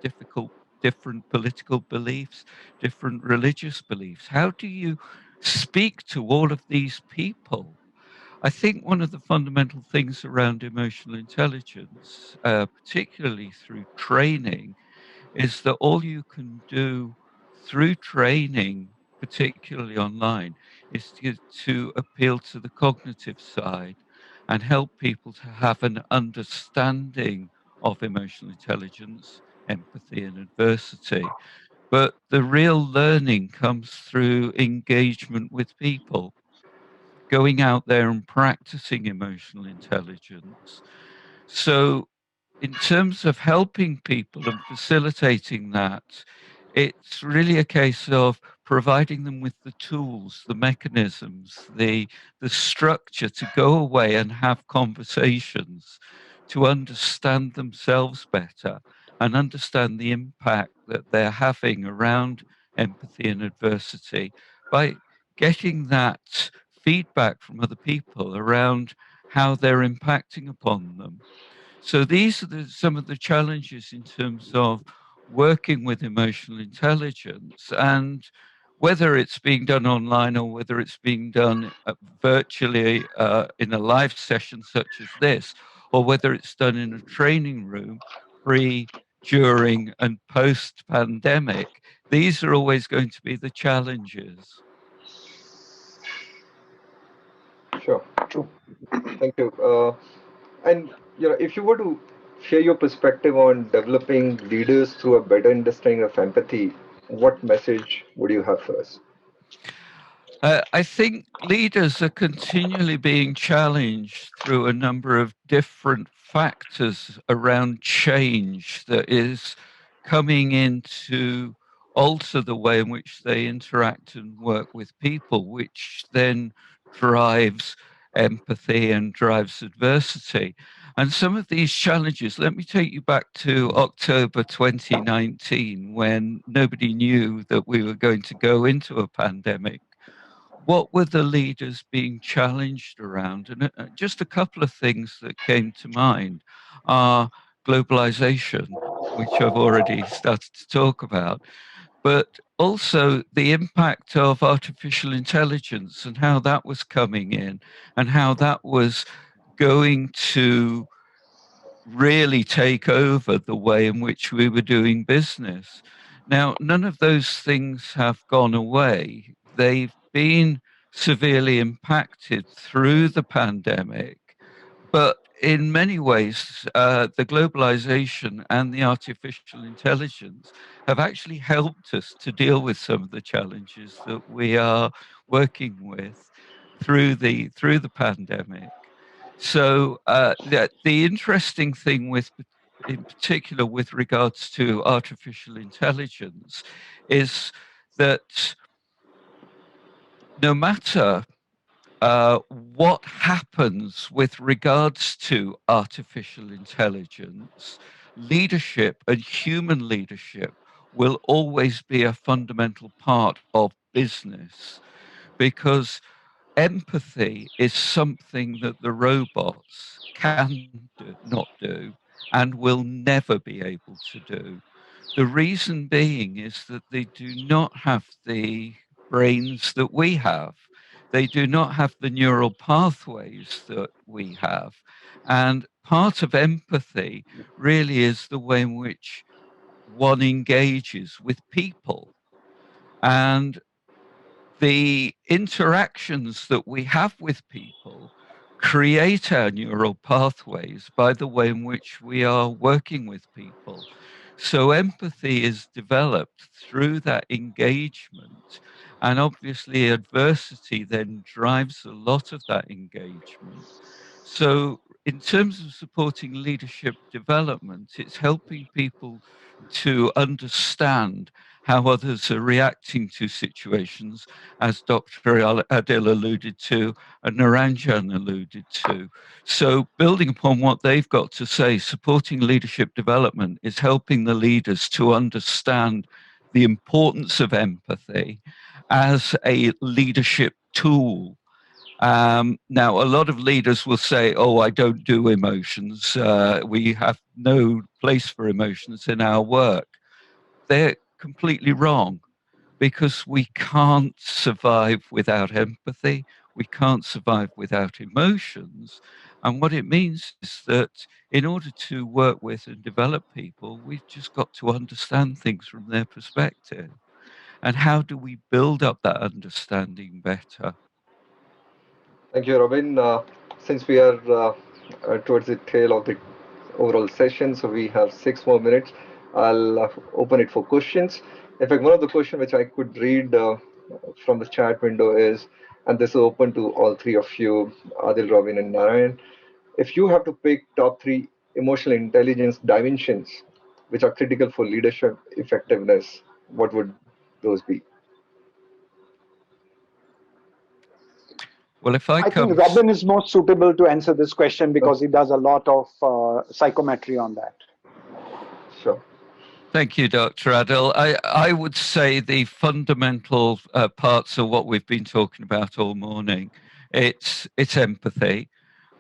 different political beliefs, different religious beliefs. How do you speak to all of these people? I think one of the fundamental things around emotional intelligence, particularly through training, is that all you can do through training, particularly online, is to appeal to the cognitive side and help people to have an understanding of emotional intelligence, empathy, and adversity. But the real learning comes through engagement with people, going out there and practicing emotional intelligence. So in terms of helping people and facilitating that, it's really a case of providing them with the tools, the mechanisms, the structure to go away and have conversations, to understand themselves better and understand the impact that they're having around empathy and adversity, by getting that feedback from other people around how they're impacting upon them. So these are some of the challenges in terms of working with emotional intelligence, and whether it's being done online or whether it's being done virtually in a live session such as this, or whether it's done in a training room pre, during, and post pandemic. These are always going to be the challenges. Sure. Thank you. And if you were to share your perspective on developing leaders through a better understanding of empathy, what message would you have for us? I think leaders are continually being challenged through a number of different factors around change that is coming in to alter the way in which they interact and work with people, which then drives empathy and drives adversity. And some of these challenges, let me take you back to October 2019, when nobody knew that we were going to go into a pandemic. What were the leaders being challenged around? And just a couple of things that came to mind are globalization, which I've already started to talk about, but also the impact of artificial intelligence and how that was coming in and how that was going to really take over the way in which we were doing business. Now, none of those things have gone away. They've been severely impacted through the pandemic, but in many ways, the globalization and the artificial intelligence have actually helped us to deal with some of the challenges that we are working with through the pandemic. So the interesting thing in particular with regards to artificial intelligence, is that no matter what happens with regards to artificial intelligence, leadership and human leadership will always be a fundamental part of business, because empathy is something that the robots not do and will never be able to do. The reason being is that they do not have the brains that we have. They do not have the neural pathways that we have. And part of empathy really is the way in which one engages with people. And the interactions that we have with people create our neural pathways by the way in which we are working with people. So empathy is developed through that engagement. And obviously, adversity then drives a lot of that engagement. So, in terms of supporting leadership development, it's helping people to understand how others are reacting to situations, as Dr. Adil alluded to and Naranjan alluded to. So, building upon what they've got to say, supporting leadership development is helping the leaders to understand the importance of empathy as a leadership tool. Now, a lot of leaders will say, oh, I don't do emotions. We have no place for emotions in our work. They're completely wrong, because we can't survive without empathy. We can't survive without emotions. And what it means is that in order to work with and develop people, we've just got to understand things from their perspective. And how do we build up that understanding better? Thank you, Robin. Since we are towards the tail of the overall session, so we have 6 more minutes. I'll open it for questions. In fact, one of the questions which I could read from the chat window is, and this is open to all three of you, Adil, Robin, and Narayan. If you have to pick top 3 emotional intelligence dimensions which are critical for leadership effectiveness, what would those be? Well, if I think Robin is most suitable to answer this question because he does a lot of psychometry on that. Sure. Thank you, Dr. Adil. I would say the fundamental parts of what we've been talking about all morning, it's empathy.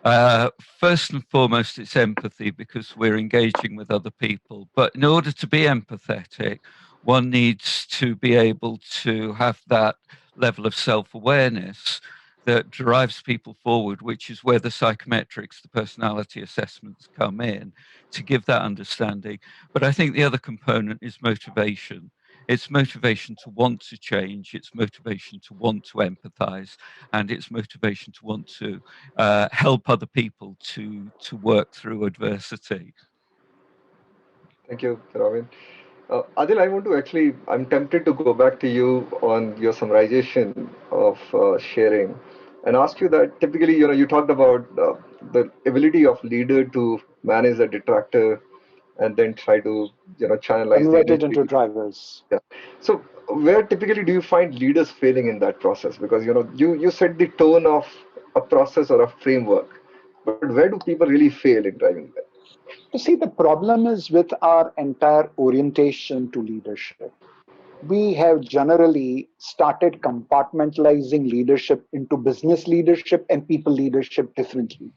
First and foremost, it's empathy because we're engaging with other people. But in order to be empathetic, one needs to be able to have that level of self-awareness that drives people forward, which is where the psychometrics, the personality assessments come in to give that understanding. But I think the other component is motivation. It's motivation to want to change, it's motivation to want to empathize, and it's motivation to want to help other people to work through adversity. Thank you, Robin. Adil, I want to actually, I'm tempted to go back to you on your summarization of sharing and ask you that typically, you talked about the ability of leader to manage a detractor and then try to, channelize convert it into drivers. Yeah. So where typically do you find leaders failing in that process? Because, you set the tone of a process or a framework, but where do people really fail in driving that? You see, the problem is with our entire orientation to leadership. We have generally started compartmentalizing leadership into business leadership and people leadership differently.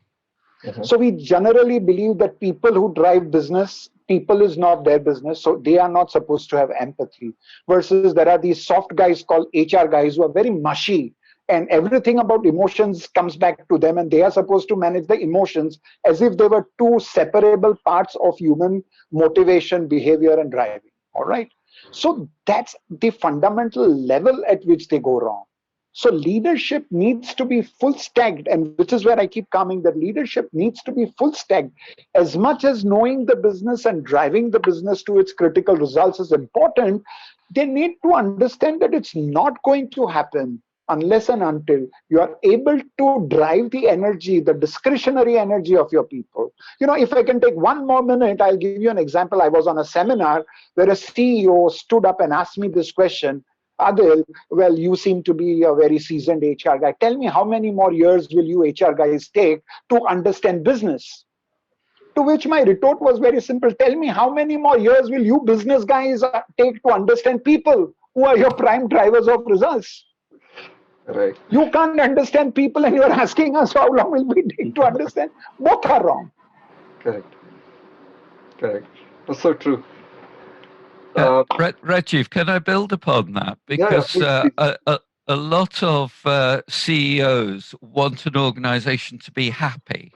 So we generally believe that people who drive business, people is not their business, so they are not supposed to have empathy. Versus there are these soft guys called HR guys who are very mushy, and everything about emotions comes back to them, and they are supposed to manage the emotions as if they were two separable parts of human motivation, behavior, and driving. All right. So that's the fundamental level at which they go wrong. So leadership needs to be full stacked, and which is where I keep coming, that leadership needs to be full stacked. As much as knowing the business and driving the business to its critical results is important, they need to understand that it's not going to happen unless and until you are able to drive the energy, the discretionary energy of your people. If I can take 1 more minute, I'll give you an example. I was on a seminar where a CEO stood up and asked me this question. Adil, well, you seem to be a very seasoned HR guy. Tell me, how many more years will you HR guys take to understand business? To which my retort was very simple. Tell me, how many more years will you business guys take to understand people who are your prime drivers of results? Right. You can't understand people and you're asking us how long will we take to understand? Both are wrong. Correct. That's so true. Rajiv, can I build upon that? Because please. a lot of CEOs want an organization to be happy.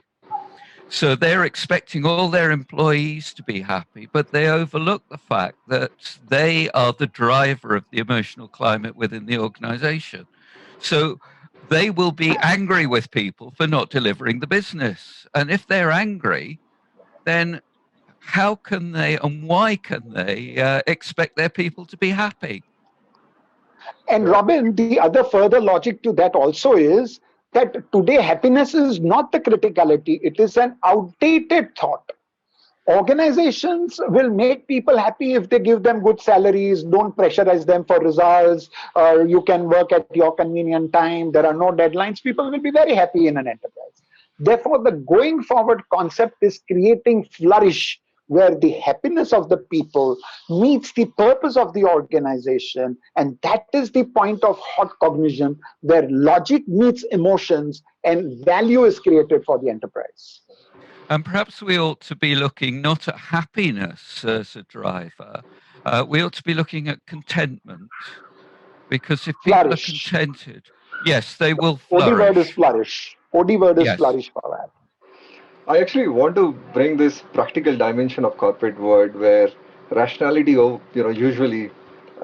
So they're expecting all their employees to be happy, but they overlook the fact that they are the driver of the emotional climate within the organization. So they will be angry with people for not delivering the business. And if they're angry, then how can they and why can they expect their people to be happy? And Robin, the other further logic to that also is that today happiness is not the criticality, it is an outdated thought. Organizations will make people happy if they give them good salaries, don't pressurize them for results, or you can work at your convenient time, there are no deadlines. People will be very happy in an enterprise. Therefore, the going forward concept is creating flourish where the happiness of the people meets the purpose of the organization. And that is the point of hot cognition, where logic meets emotions and value is created for the enterprise. And perhaps we ought to be looking not at happiness as a driver, we ought to be looking at contentment. Because if people Flourish. are contented, yes, they will flourish. OD word is flourish. OD word is flourish for that. I actually want to bring this practical dimension of corporate world where rationality, usually,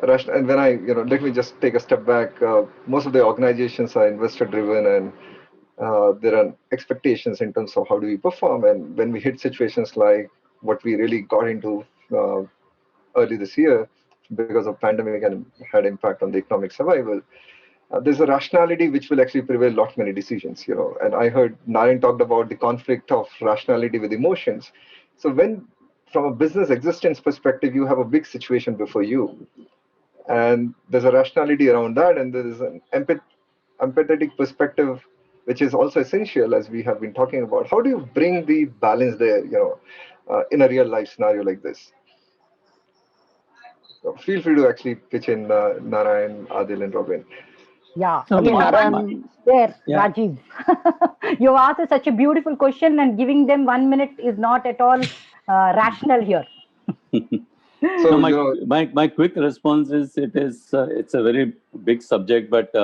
and when let me just take a step back. Most of the organizations are investor driven, and there are expectations in terms of how do we perform. And when we hit situations like what we really got into early this year because of pandemic and had impact on the economic survival, there's a rationality which will actually prevail lot many decisions, and I heard Naren talked about the conflict of rationality with emotions. So when from a business existence perspective, you have a big situation before you, and there's a rationality around that, and there is an empathetic perspective which is also essential, as we have been talking about. How do you bring the balance there, in a real life scenario like this? So feel free to actually pitch in, Narayan, Adil, and Robin. Yeah, So, there, yeah. Rajiv. You asked such a beautiful question, and giving them 1 minute is not at all rational here. So my quick response is it's a very big subject, but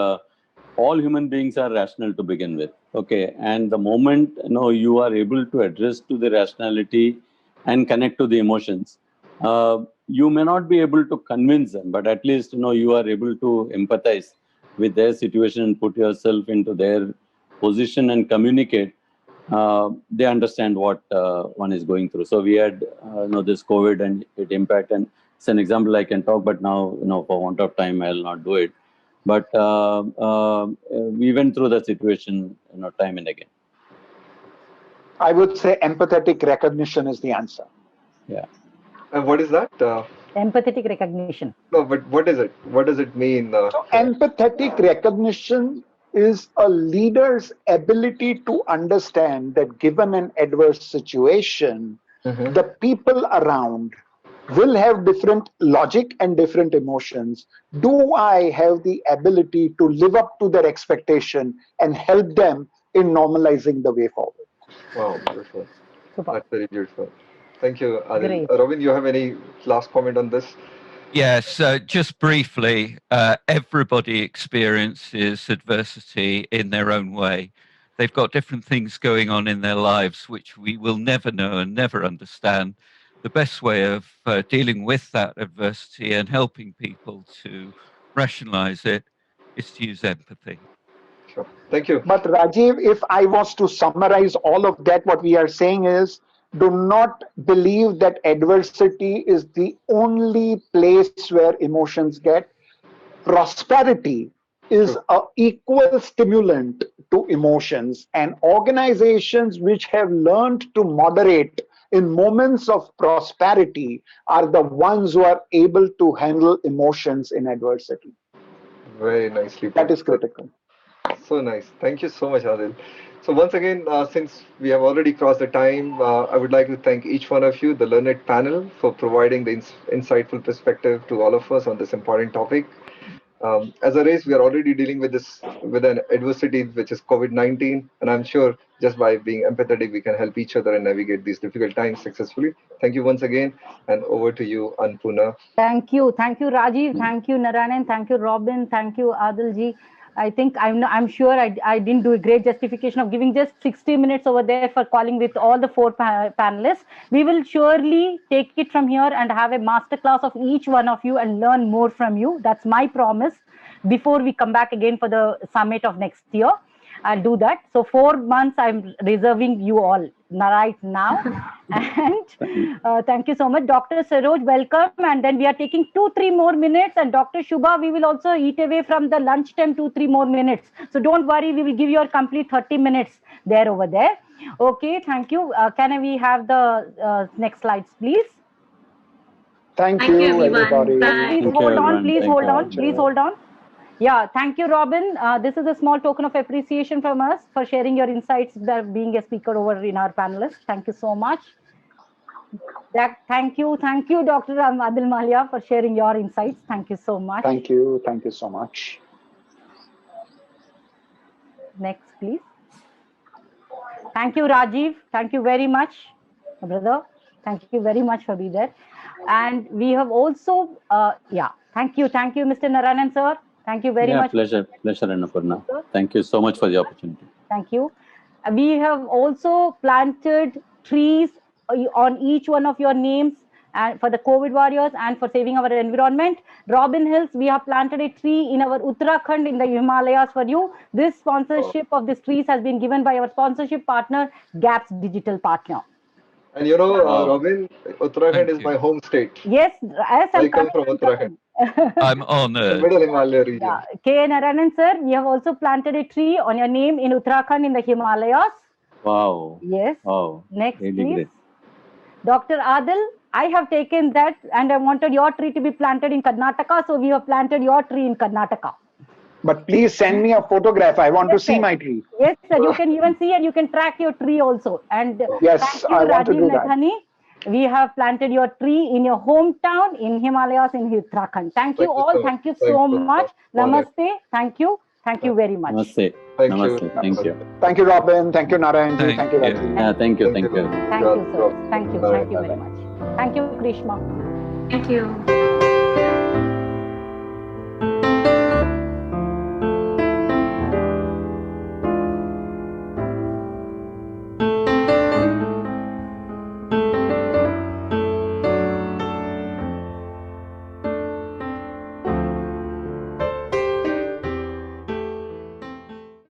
all human beings are rational to begin with. Okay, and the moment you are able to address to the rationality and connect to the emotions, you may not be able to convince them, but at least you are able to empathize with their situation and put yourself into their position and communicate. They understand what one is going through. So we had this COVID and it impact, and it's an example I can talk, but now for want of time I'll not do it. But we went through the situation time and again. I would say empathetic recognition is the answer. Yeah. And what is that? Empathetic recognition. No, but what is it? What does it mean? So empathetic recognition is a leader's ability to understand that given an adverse situation, the people around will have different logic and different emotions. Do I have the ability to live up to their expectation and help them in normalizing the way forward? Wow, beautiful. Super. That's very beautiful. Thank you, Adil. Robin, you have any last comment on this? Yes, just briefly, everybody experiences adversity in their own way. They've got different things going on in their lives, which we will never know and never understand. The best way of dealing with that adversity and helping people to rationalize it is to use empathy. Sure. Thank you. But Rajiv, if I was to summarize all of that, what we are saying is, do not believe that adversity is the only place where emotions get. Prosperity is an equal stimulant to emotions, and organizations which have learned to moderate in moments of prosperity are the ones who are able to handle emotions in adversity. Very nicely put. That is critical. So nice. Thank you so much, Adil. So once again, since we have already crossed the time, I would like to thank each one of you, the learned panel, for providing the insightful perspective to all of us on this important topic. As a race, we are already dealing with an adversity which is COVID-19, and I'm sure just by being empathetic, we can help each other and navigate these difficult times successfully. Thank you once again, and over to you, Anpuna. Thank you, Rajiv. Thank you, Narayanan. Thank you, Robin. Thank you, Adilji. I think I'm sure I didn't do a great justification of giving just 60 minutes over there for calling with all the four panelists. We will surely take it from here and have a masterclass of each one of you and learn more from you. That's my promise. Before we come back again for the summit of next year, I'll do that. So 4 months I'm reserving you all right now. And thank you so much. Dr. Saroj, welcome. And then we are taking 2-3 more minutes. And Dr. Shubha, we will also eat away from the lunchtime 2-3 more minutes. So don't worry, we will give you a complete 30 minutes there over there. Okay, thank you. Can we have the next slides, please? Thank you, everybody. Yes, please hold on. Please hold on. Please hold on. Yeah, thank you, Robin. This is a small token of appreciation from us for sharing your insights, being a speaker over in our panelists. Thank you so much. Thank you, Dr. Adil Malia, for sharing your insights. Thank you so much. Thank you so much. Next, please. Thank you, Rajiv. Thank you very much, brother. Thank you very much for being there. And we have also, thank you, Mr. Narayanan, sir. Thank you very much. Pleasure, Annapurna. Thank you so much for the opportunity. Thank you. We have also planted trees on each one of your names and for the COVID warriors and for saving our environment. Robin Hills, we have planted a tree in our Uttarakhand in the Himalayas for you. This sponsorship of these trees has been given by our sponsorship partner, GAPS Digital Partner. And you know, Robin, Uttarakhand is my home state. Yes, I come from Uttarakhand. I'm honored. Middle Himalaya region. Yeah. K. Narayanan, sir, we have also planted a tree on your name in Uttarakhand in the Himalayas. Wow. Yes. Wow. Next, really please. Great. Dr. Adil, I have taken that and I wanted your tree to be planted in Karnataka, so we have planted your tree in Karnataka. But please send me a photograph. I want to see my tree. Yes, sir. You can even see and you can track your tree also. And yes, thank you, I want to do Nathani. We have planted your tree in your hometown in Himalayas in Uttarakhand. Thank you all. Thank you so much. Namaste. Thank you. Thank you very much. Namaste. Thank Namaste. you. Thank you. Thank you, Robin. Thank you, Narayan. Thank you, you. Rajiv. Yeah, thank you. Thank you, sir. Thank you. Thank you very much. Thank you, Krishma. Thank you.